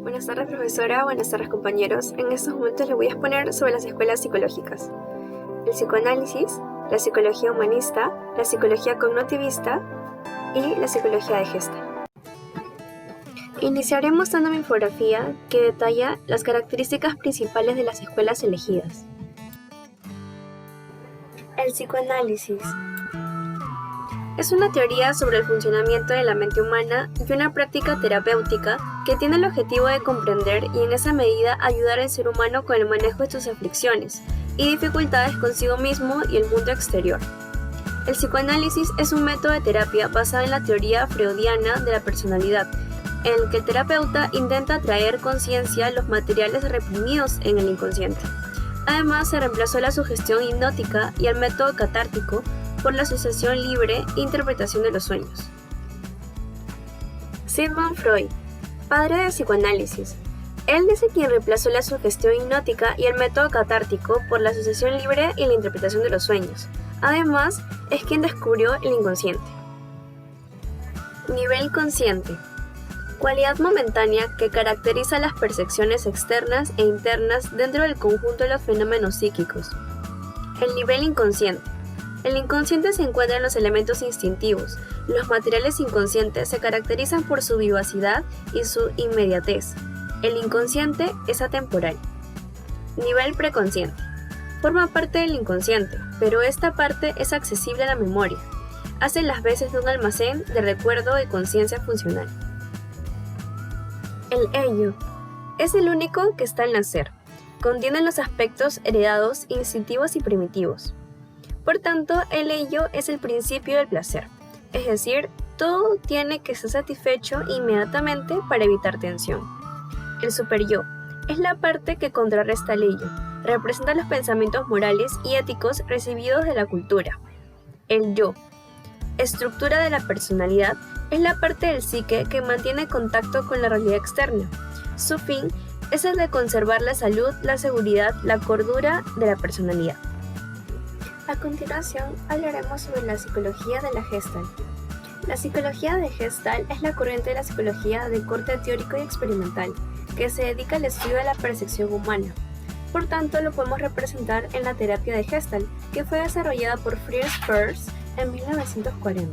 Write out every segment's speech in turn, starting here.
Buenas tardes, profesora. Buenas tardes, compañeros. En estos momentos les voy a exponer sobre las escuelas psicológicas: el psicoanálisis, la psicología humanista, la psicología cognitivista y la psicología de Gestalt. Iniciaremos dando una infografía que detalla las características principales de las escuelas elegidas. El psicoanálisis es una teoría sobre el funcionamiento de la mente humana y una práctica terapéutica que tiene el objetivo de comprender y en esa medida ayudar al ser humano con el manejo de sus aflicciones y dificultades consigo mismo y el mundo exterior. El psicoanálisis es un método de terapia basado en la teoría freudiana de la personalidad, en el que el terapeuta intenta traer conciencia a los materiales reprimidos en el inconsciente. Además, se reemplazó la sugestión hipnótica y el método catártico por la asociación libre e interpretación de los sueños. Sigmund Freud, padre del psicoanálisis. Él es quien reemplazó la sugestión hipnótica y el método catártico por la asociación libre y la interpretación de los sueños. Además, es quien descubrió el inconsciente. Nivel consciente. Cualidad momentánea que caracteriza las percepciones externas e internas dentro del conjunto de los fenómenos psíquicos. El nivel inconsciente. El inconsciente se encuentra en los elementos instintivos. Los materiales inconscientes se caracterizan por su vivacidad y su inmediatez. El inconsciente es atemporal. Nivel preconsciente. Forma parte del inconsciente, pero esta parte es accesible a la memoria. Hace las veces de un almacén de recuerdo de conciencia funcional. El ello es el único que está al nacer. Contiene los aspectos heredados, instintivos y primitivos. Por tanto, el ello es el principio del placer, es decir, todo tiene que ser satisfecho inmediatamente para evitar tensión. El superyo es la parte que contrarresta el ello, representa los pensamientos morales y éticos recibidos de la cultura. El yo, estructura de la personalidad, es la parte del psique que mantiene contacto con la realidad externa. Su fin es el de conservar la salud, la seguridad, la cordura de la personalidad. A continuación, hablaremos sobre la psicología de la Gestalt. La psicología de Gestalt es la corriente de la psicología de corte teórico y experimental, que se dedica al estudio de la percepción humana. Por tanto, lo podemos representar en la terapia de Gestalt, que fue desarrollada por Fritz Perls en 1940.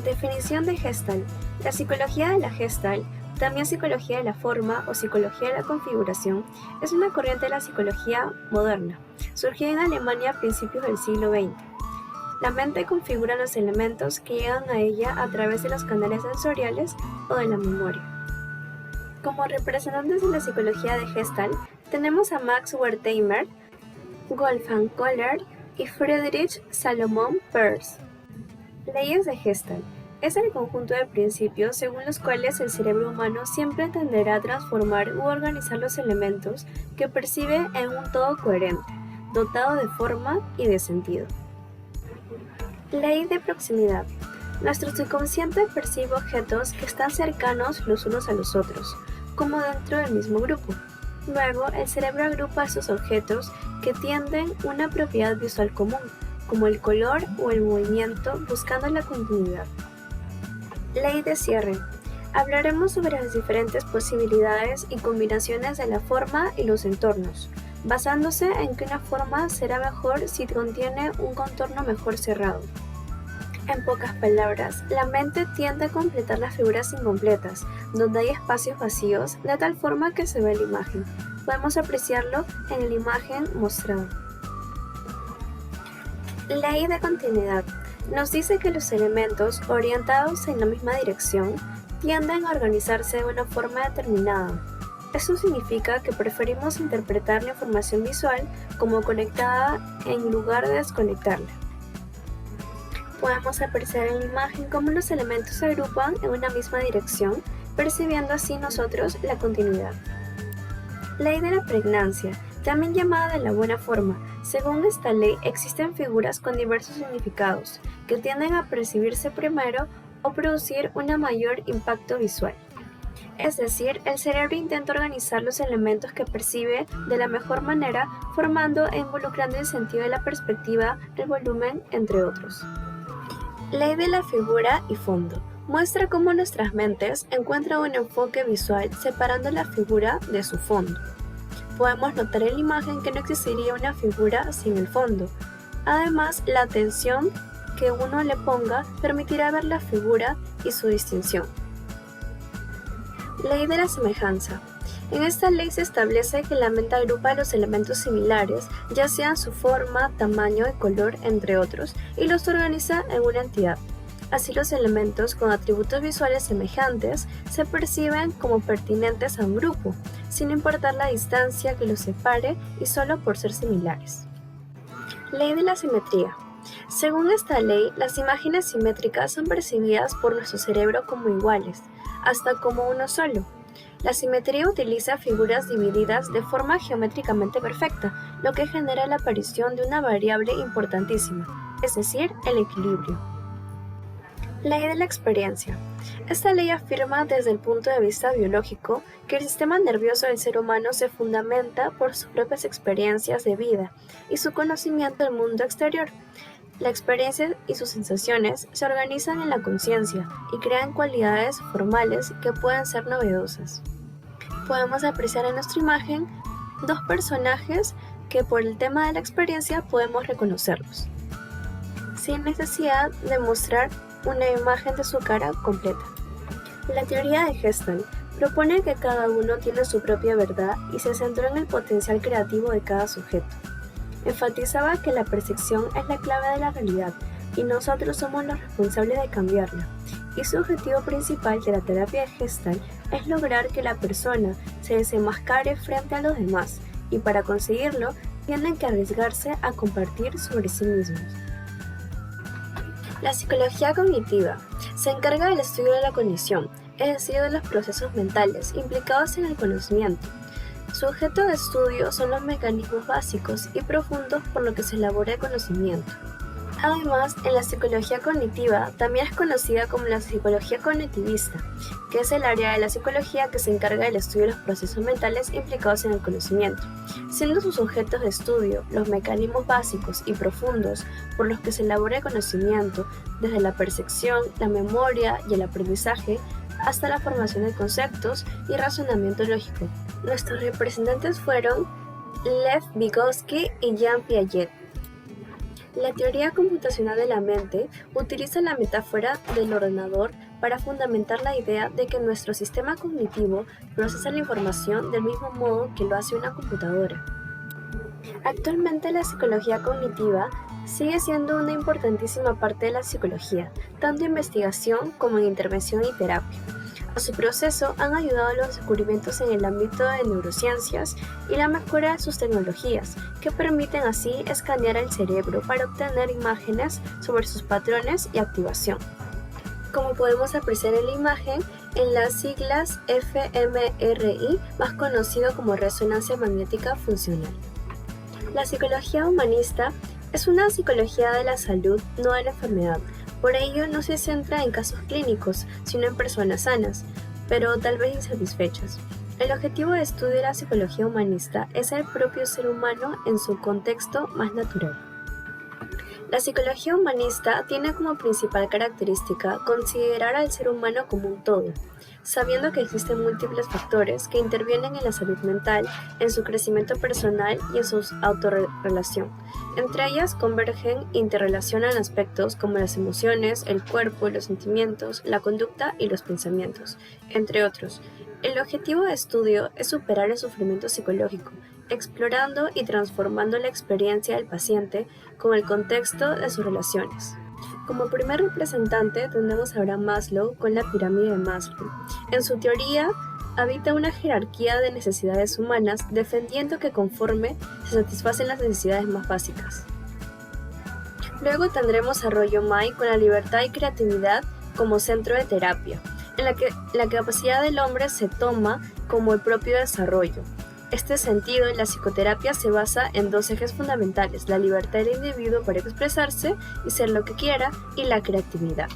Definición de Gestalt. La psicología de la Gestalt, también psicología de la forma o psicología de la configuración, es una corriente de la psicología moderna, surgida en Alemania a principios del siglo XX. La mente configura los elementos que llegan a ella a través de los canales sensoriales o de la memoria. Como representantes de la psicología de Gestalt, tenemos a Max Wertheimer, Wolfgang Kohler y Friedrich Salomon Peirce. Leyes de Gestalt. Es el conjunto de principios según los cuales el cerebro humano siempre tenderá a transformar u organizar los elementos que percibe en un todo coherente, dotado de forma y de sentido. Ley de proximidad. Nuestro subconsciente percibe objetos que están cercanos los unos a los otros, como dentro del mismo grupo. Luego, el cerebro agrupa esos objetos que tienen una propiedad visual común, como el color o el movimiento, buscando la continuidad. Ley de cierre. Hablaremos sobre las diferentes posibilidades y combinaciones de la forma y los entornos, basándose en que una forma será mejor si contiene un contorno mejor cerrado. En pocas palabras, la mente tiende a completar las figuras incompletas, donde hay espacios vacíos, de tal forma que se ve la imagen. Podemos apreciarlo en la imagen mostrada. Ley de continuidad. Nos dice que los elementos orientados en la misma dirección tienden a organizarse de una forma determinada. Eso significa que preferimos interpretar la información visual como conectada en lugar de desconectarla. Podemos apreciar en la imagen cómo los elementos se agrupan en una misma dirección, percibiendo así nosotros la continuidad. Ley de la pregnancia, también llamada de la buena forma. Según esta ley, existen figuras con diversos significados, que tienden a percibirse primero o producir un mayor impacto visual. Es decir, el cerebro intenta organizar los elementos que percibe de la mejor manera, formando e involucrando el sentido de la perspectiva, el volumen, entre otros. Ley de la figura y fondo. Muestra cómo nuestras mentes encuentran un enfoque visual separando la figura de su fondo. Podemos notar en la imagen que no existiría una figura sin el fondo. Además, la atención que uno le permitirá ver la figura y su distinción. Ley de la semejanza. En esta ley se establece que la mente agrupa los elementos similares, ya sean su forma, tamaño y color, entre otros, y los organiza en una entidad. Así, los elementos con atributos visuales semejantes se perciben como pertinentes a un grupo, sin importar la distancia que los separe y solo por ser similares. Ley de la simetría. Según esta ley, las imágenes simétricas son percibidas por nuestro cerebro como iguales, hasta como uno solo. La simetría utiliza figuras divididas de forma geométricamente perfecta, lo que genera la aparición de una variable importantísima, es decir, el equilibrio. Ley de la experiencia. Esta ley afirma desde el punto de vista biológico que el sistema nervioso del ser humano se fundamenta por sus propias experiencias de vida y su conocimiento del mundo exterior. La experiencia y sus sensaciones se organizan en la conciencia y crean cualidades formales que pueden ser novedosas. Podemos apreciar en nuestra imagen dos personajes que por el tema de la experiencia podemos reconocerlos, sin necesidad de mostrar una imagen de su cara completa. La teoría de Gestalt propone que cada uno tiene su propia verdad y se centró en el potencial creativo de cada sujeto. Enfatizaba que la percepción es la clave de la realidad y nosotros somos los responsables de cambiarla. Y su objetivo principal de la terapia de Gestalt es lograr que la persona se desenmascare frente a los demás, y para conseguirlo tienen que arriesgarse a compartir sobre sí mismos. La psicología cognitiva se encarga del estudio de la cognición, es decir, de los procesos mentales implicados en el conocimiento. Su objeto de estudio son los mecanismos básicos y profundos por los que se elabora el conocimiento. Además, en la psicología cognitiva también es conocida como la psicología cognitivista, que es el área de la psicología que se encarga del estudio de los procesos mentales implicados en el conocimiento, siendo sus objetos de estudio los mecanismos básicos y profundos por los que se elabora el conocimiento, desde la percepción, la memoria y el aprendizaje, hasta la formación de conceptos y razonamiento lógico. Nuestros representantes fueron Lev Vygotsky y Jean Piaget. La teoría computacional de la mente utiliza la metáfora del ordenador para fundamentar la idea de que nuestro sistema cognitivo procesa la información del mismo modo que lo hace una computadora. Actualmente la psicología cognitiva sigue siendo una importantísima parte de la psicología, tanto en investigación como en intervención y terapia. A su proceso han ayudado los descubrimientos en el ámbito de neurociencias y la mejora de sus tecnologías, que permiten así escanear el cerebro para obtener imágenes sobre sus patrones y activación. Como podemos apreciar en la imagen, en las siglas fMRI, más conocido como resonancia magnética funcional. La psicología humanista es una psicología de la salud, no de la enfermedad. Por ello, no se centra en casos clínicos, sino en personas sanas, pero tal vez insatisfechas. El objetivo de estudio de la psicología humanista es el propio ser humano en su contexto más natural. La psicología humanista tiene como principal característica considerar al ser humano como un todo, sabiendo que existen múltiples factores que intervienen en la salud mental, en su crecimiento personal y en su autorrelación. Entre ellas convergen e interrelacionan aspectos como las emociones, el cuerpo, los sentimientos, la conducta y los pensamientos, entre otros. El objetivo de estudio es superar el sufrimiento psicológico, explorando y transformando la experiencia del paciente con el contexto de sus relaciones. Como primer representante tenemos a Abraham Maslow con la pirámide de Maslow. En su teoría, habita una jerarquía de necesidades humanas, defendiendo que conforme se satisfacen las necesidades más básicas. Luego tendremos a Rollo May con la libertad y creatividad como centro de terapia, en la que la capacidad del hombre se toma como el propio desarrollo. Este sentido, la psicoterapia se basa en dos ejes fundamentales: la libertad del individuo para expresarse y ser lo que quiera, y la creatividad.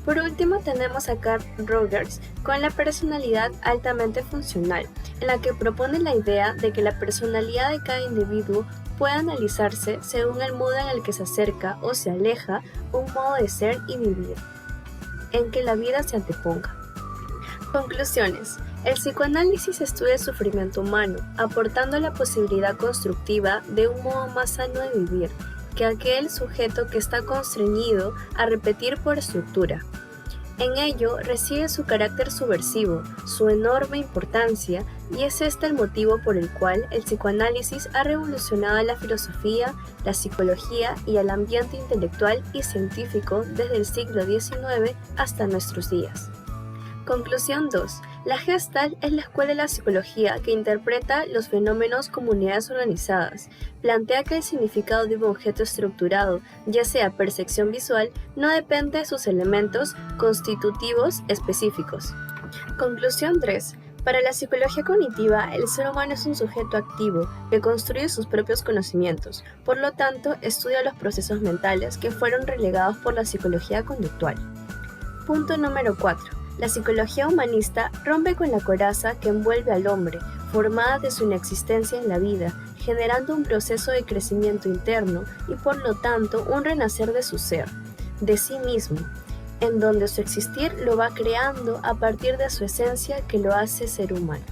Por último tenemos a Carl Rogers con la personalidad altamente funcional, en la que propone la idea de que la personalidad de cada individuo puede analizarse según el modo en el que se acerca o se aleja un modo de ser y vivir. en que la vida se anteponga. Conclusiones. El psicoanálisis estudia el sufrimiento humano, aportando la posibilidad constructiva de un modo más sano de vivir que aquel sujeto que está constreñido a repetir por estructura. En ello reside su carácter subversivo, su enorme importancia, y es este el motivo por el cual el psicoanálisis ha revolucionado la filosofía, la psicología y el ambiente intelectual y científico desde el siglo XIX hasta nuestros días. Conclusión 2. La Gestalt es la escuela de la psicología que interpreta los fenómenos como unidades organizadas. Plantea que el significado de un objeto estructurado, ya sea percepción visual, no depende de sus elementos constitutivos específicos. Conclusión 3. Para la psicología cognitiva, el ser humano es un sujeto activo que construye sus propios conocimientos. Por lo tanto, estudia los procesos mentales que fueron relegados por la psicología conductual. Punto número 4. La psicología humanista rompe con la coraza que envuelve al hombre, formada de su inexistencia en la vida, generando un proceso de crecimiento interno y por lo tanto un renacer de su ser, de sí mismo, en donde su existir lo va creando a partir de su esencia que lo hace ser humano.